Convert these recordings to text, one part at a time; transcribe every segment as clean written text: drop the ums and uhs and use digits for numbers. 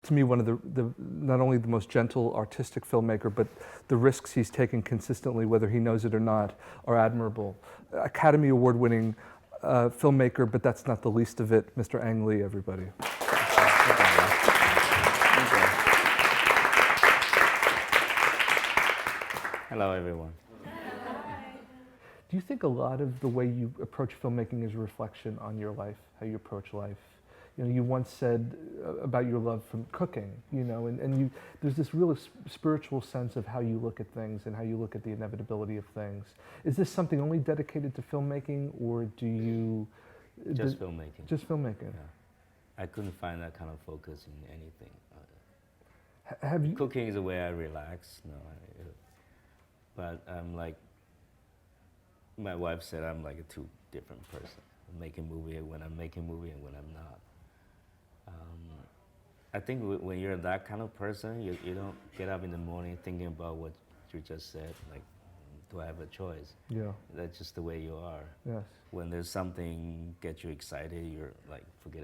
to me, one of the not only the most gentle artistic filmmaker, but the risks he's taken consistently, whether he knows it or not, are admirable. Academy Award-winning filmmaker, but that's not the least of it, Mr. Ang Lee, everybody. Hello, everyone. Do you think a lot of the way you approach filmmaking is a reflection on your life, how you approach life? You know, you once said about your love from cooking, you know, and there's this real spiritual sense of how you look at things and how you look at the inevitability of things. Is this something only dedicated to filmmaking, or do you... Just filmmaking. Just filmmaking. Yeah. I couldn't find that kind of focus in anything. Have you... Cooking is the way I relax. No, but I'm like, my wife said I'm like a two different person. I'm making movie when I'm making movie and when I'm not. I think when you're that kind of person, you don't get up in the morning thinking about what you just said, like, do I have a choice? Yeah. That's just the way you are. Yes. When there's something gets you excited, you're like, forget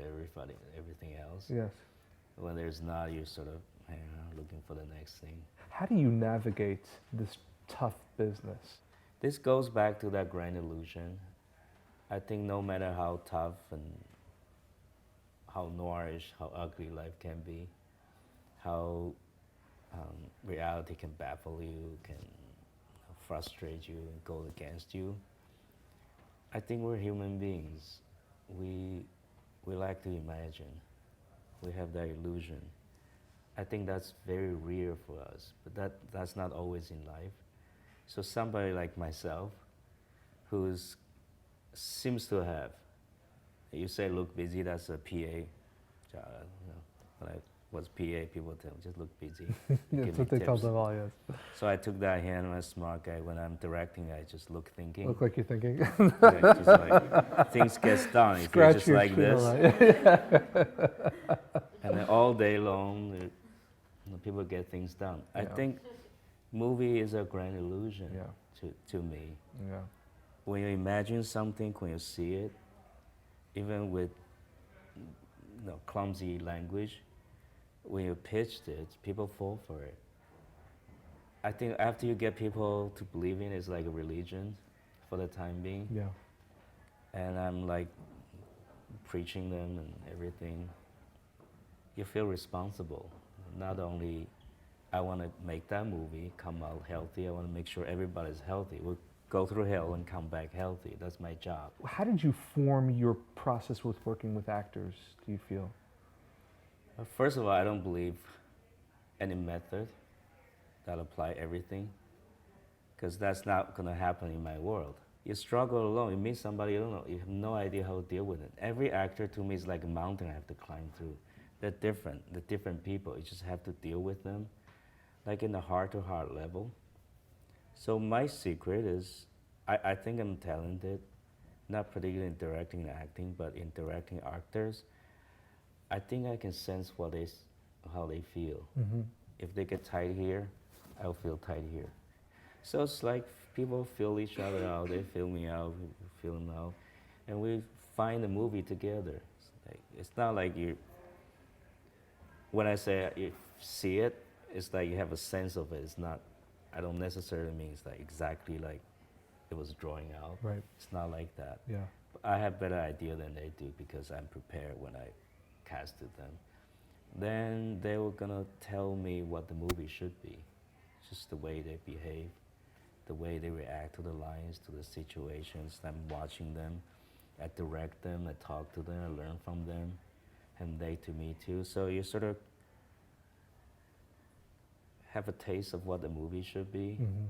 everything else. Yes. When there's not, you're sort of looking for the next thing. How do you navigate this tough business? This goes back to that grand illusion. I think no matter how tough and how noirish, how ugly life can be, how reality can baffle you, can frustrate you and go against you, I think we're human beings. We like to imagine. We have that illusion. I think that's very real for us, but that's not always in life. So somebody like myself, who seems to have, you say look busy, that's a PA job. You know, when I was PA, people tell me just look busy. That's what they tell them all, yes. So I took that hand. I'm a smart guy. When I'm directing, I just look thinking. Look like you're thinking. Yeah, just like, things gets done if you're just like this. And then all day long, people get things done. Yeah. I think movie is a grand illusion to me. Yeah. When you imagine something, when you see it, even with clumsy language, when you pitched it, people fall for it. I think after you get people to believe in it, it's like a religion for the time being. Yeah. And I'm like preaching them and everything. You feel responsible. Not only I want to make that movie come out healthy, I want to make sure everybody's healthy. We'll go through hell and come back healthy. That's my job. How did you form your process with working with actors, do you feel? First of all, I don't believe any method that apply everything, because that's not going to happen in my world. You struggle alone. You meet somebody you don't know. You have no idea how to deal with it. Every actor to me is like a mountain I have to climb through. They're different. They're different people. You just have to deal with them, like in the heart-to-heart level. So my secret is, I think I'm talented, not particularly in directing and acting, but in directing actors. I think I can sense how they feel. Mm-hmm. If they get tight here, I'll feel tight here. So it's like people feel each other out, they feel me out, we feel them out, and we find a movie together. It's not like when I say you see it, it's like you have a sense of it. It's not, I don't necessarily mean it's like exactly like it was drawing out. Right. It's not like that. Yeah. But I have better idea than they do because I'm prepared when I casted them. Then they were gonna tell me what the movie should be. Just the way they behave, the way they react to the lines, to the situations. I'm watching them, I direct them, I talk to them, I learn from them, and they to me too. So you sort of have a taste of what the movie should be. Mm-hmm.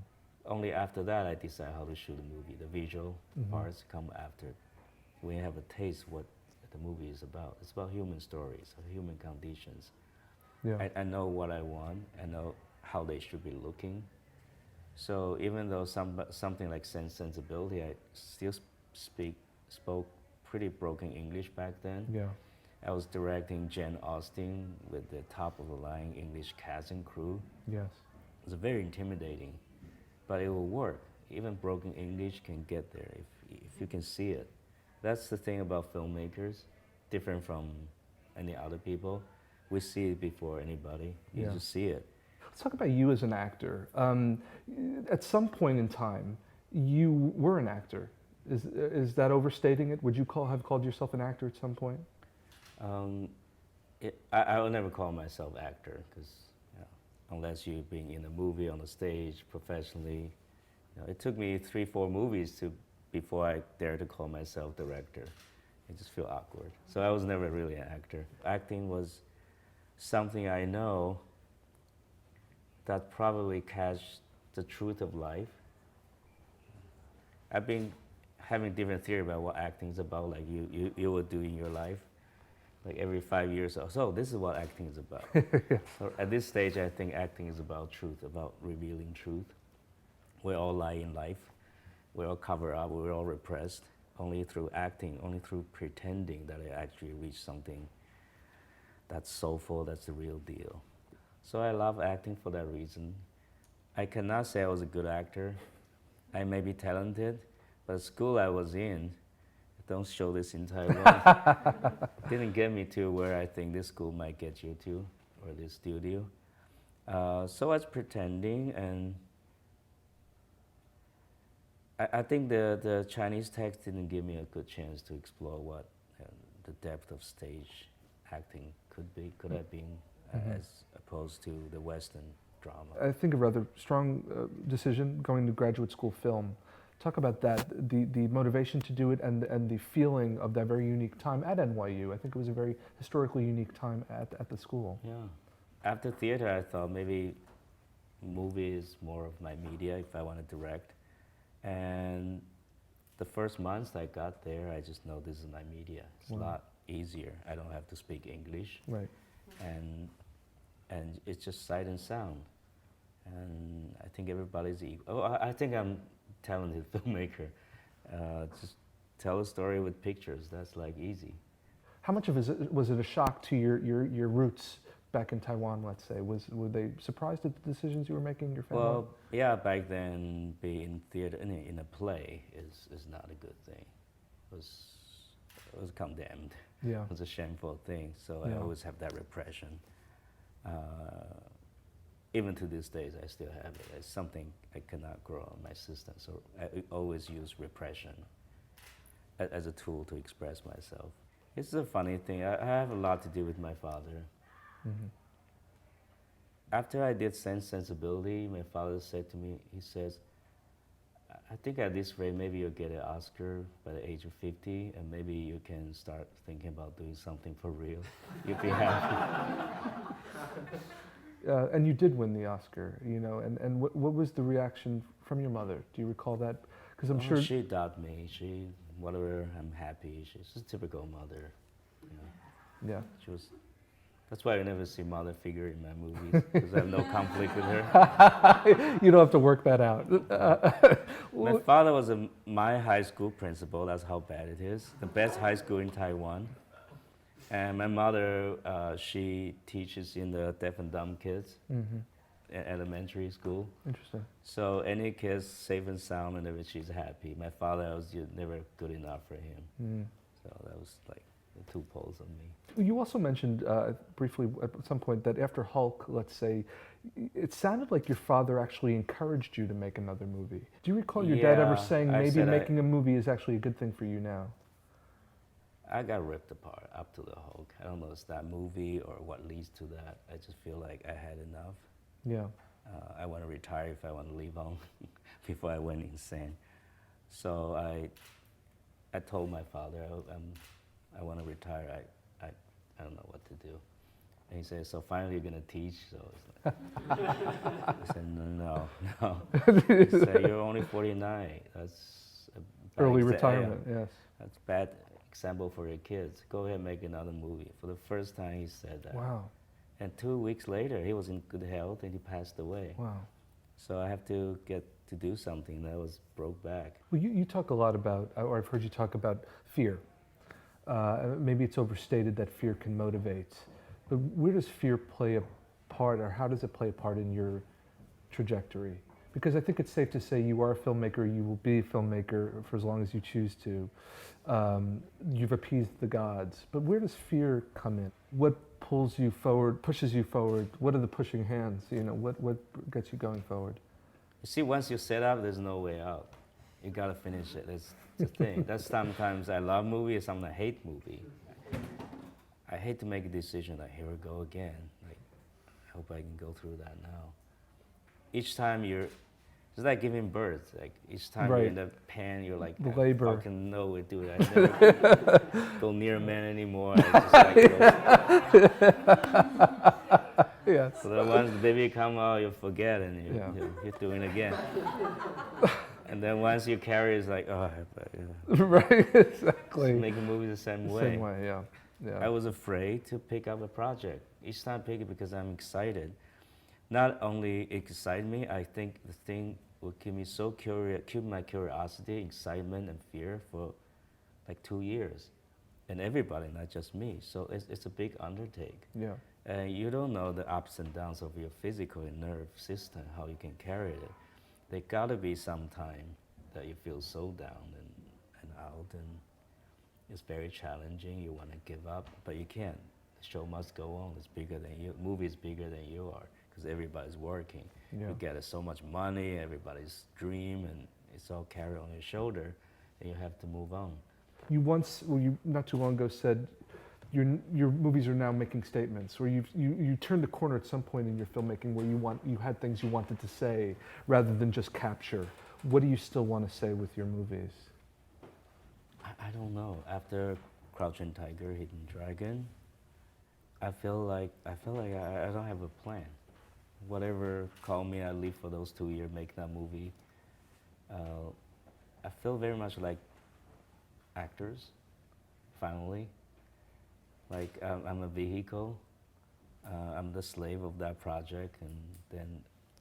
Only after that I decide how to shoot the movie. The visual parts come after. We have a taste what the movie is about. It's about human stories, human conditions. Yeah. I know what I want. I know how they should be looking. So even though something like Sense Sensibility, I still spoke pretty broken English back then. Yeah. I was directing Jane Austen with the top-of-the-line English cast and crew. Yes. It was very intimidating, but it will work. Even broken English can get there if you can see it. That's the thing about filmmakers, different from any other people. We see it before anybody. You Yeah. just see it. Let's talk about you as an actor. At some point in time, you were an actor. Is that overstating it? Would you have called yourself an actor at some point? Um, I will never call myself actor because unless you're being in a movie, on the stage, professionally. It took me 3-4 movies before I dared to call myself director. I just feel awkward. So I was never really an actor. Acting was something I know that probably catch the truth of life. I've been having different theory about what acting is about, like you would do in your life. Like every 5 years or so, this is what acting is about. Yes. So at this stage, I think acting is about truth, about revealing truth. We all lie in life. We all cover up. We're all repressed. Only through acting, only through pretending that I actually reach something that's soulful, that's the real deal. So I love acting for that reason. I cannot say I was a good actor. I may be talented, but the school I was in, don't show this in Taiwan, didn't get me to where I think this school might get you to, or this studio. So I was pretending, and I think the Chinese text didn't give me a good chance to explore what the depth of stage acting could have been, as opposed to the Western drama. I think a rather strong decision going to graduate school film. Talk about that, the motivation to do it and the feeling of that very unique time at NYU. I think it was a very historically unique time at the school. Yeah. After theater, I thought maybe movie is more of my media if I want to direct. And the first months I got there, I just know this is my media. It's a lot easier. I don't have to speak English. Right. And it's just sight and sound. And I think everybody's equal. Oh, I think I'm a talented filmmaker. Just tell a story with pictures. That's like easy. How much of it was it a shock to your roots back in Taiwan, let's say? Were they surprised at the decisions you were making in your family? Well, yeah, back then being in theater, in a play is not a good thing. It was condemned. Yeah. It was a shameful thing. So Yeah. I always have that repression. Even to these days, I still have it. It's something I cannot grow on my system. So I always use repression as a tool to express myself. It's a funny thing. I have a lot to do with my father. Mm-hmm. After I did Sense Sensibility, my father said to me, he says, I think at this rate, maybe you'll get an Oscar by the age of 50, and maybe you can start thinking about doing something for real. You'll be happy. And you did win the Oscar, and what was the reaction from your mother? Do you recall that? Because I'm sure She taught me. Whatever, I'm happy. She's a typical mother. Yeah. She was. That's why I never see mother figure in my movies, because I have no conflict with her. You don't have to work that out. My father was my high school principal. That's how bad it is. The best high school in Taiwan. And my mother, she teaches in the deaf and dumb kids, elementary school. Interesting. So any kids safe and sound, and she's happy. My father was never good enough for him. So that was like the two poles of me. You also mentioned briefly at some point that after Hulk, let's say, it sounded like your father actually encouraged you to make another movie. Do you recall your dad ever saying maybe making a movie is actually a good thing for you now? I got ripped apart up to the Hulk. I don't know if it's that movie or what leads to that. I just feel like I had enough. Yeah. I want to retire if I want to leave home before I went insane. So I told my father I want to retire. I don't know what to do. And he said, so finally you're going to teach? So it's like, I said, no. He said, you're only 49. That's a bad Early retirement, yes. That's bad example for your kids. Go ahead and make another movie. For the first time he said that. Wow. And 2 weeks later, he was in good health and he passed away. Wow. So I have to get to do something that was broke back. Well, you talk a lot about, or I've heard you talk about fear. Maybe it's overstated that fear can motivate, but where does fear play a part, or how does it play a part in your trajectory? Because I think it's safe to say you are a filmmaker, you will be a filmmaker for as long as you choose to. You've appeased the gods, but where does fear come in? What pulls you forward, pushes you forward? What are the pushing hands? You know, what gets you going forward? You see, once you set up, there's no way out. You gotta finish it. That's the thing. That's sometimes I love movies, sometimes I hate movie. I hate to make a decision like, here we go again. Like, I hope I can go through that now. Each time it's like giving birth. Like each time Right. you're in the pen, you're like, The I labor. fucking know it, dude. I never go near a man anymore. I just like go. Yes. So then once the baby come out, you forget and Yeah. you're doing it again. And then once you carry, it's like, oh, Right. Exactly. making movies the same way. Same way. Yeah. Yeah. I was afraid to pick up a project. Each time I pick it because I'm excited. Not only excite me, I think the thing will keep me so curious, keep my curiosity, excitement, and fear for like 2 years. And everybody, not just me. So it's a big undertake. Yeah. And you don't know the ups and downs of your physical and nerve system, how you can carry it. There gotta be some time that you feel so down and out, and it's very challenging. You wanna give up, but you can't. The show must go on. It's bigger than you. Movie is bigger than you are, because everybody's working. Yeah. You get so much money, everybody's dream, and it's all carried on your shoulder, and you have to move on. You once, well, you not too long ago said your movies are now making statements, or you turned a corner at some point in your filmmaking where you had things you wanted to say rather than just capture. What do you still want to say with your movies? I don't know. After Crouching Tiger, Hidden Dragon, I feel like I don't have a plan. Whatever call me, I leave for those 2 years, make that movie. I feel very much like actors, finally. Like I'm a vehicle. I'm the slave of that project, and then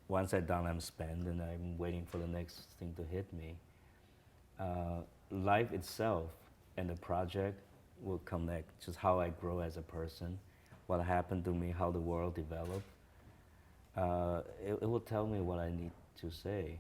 once I'm done, I'm spent, and I'm waiting for the next thing to hit me. Life itself and the project will connect, just how I grow as a person, what happened to me, how the world developed. It will tell me what I need to say.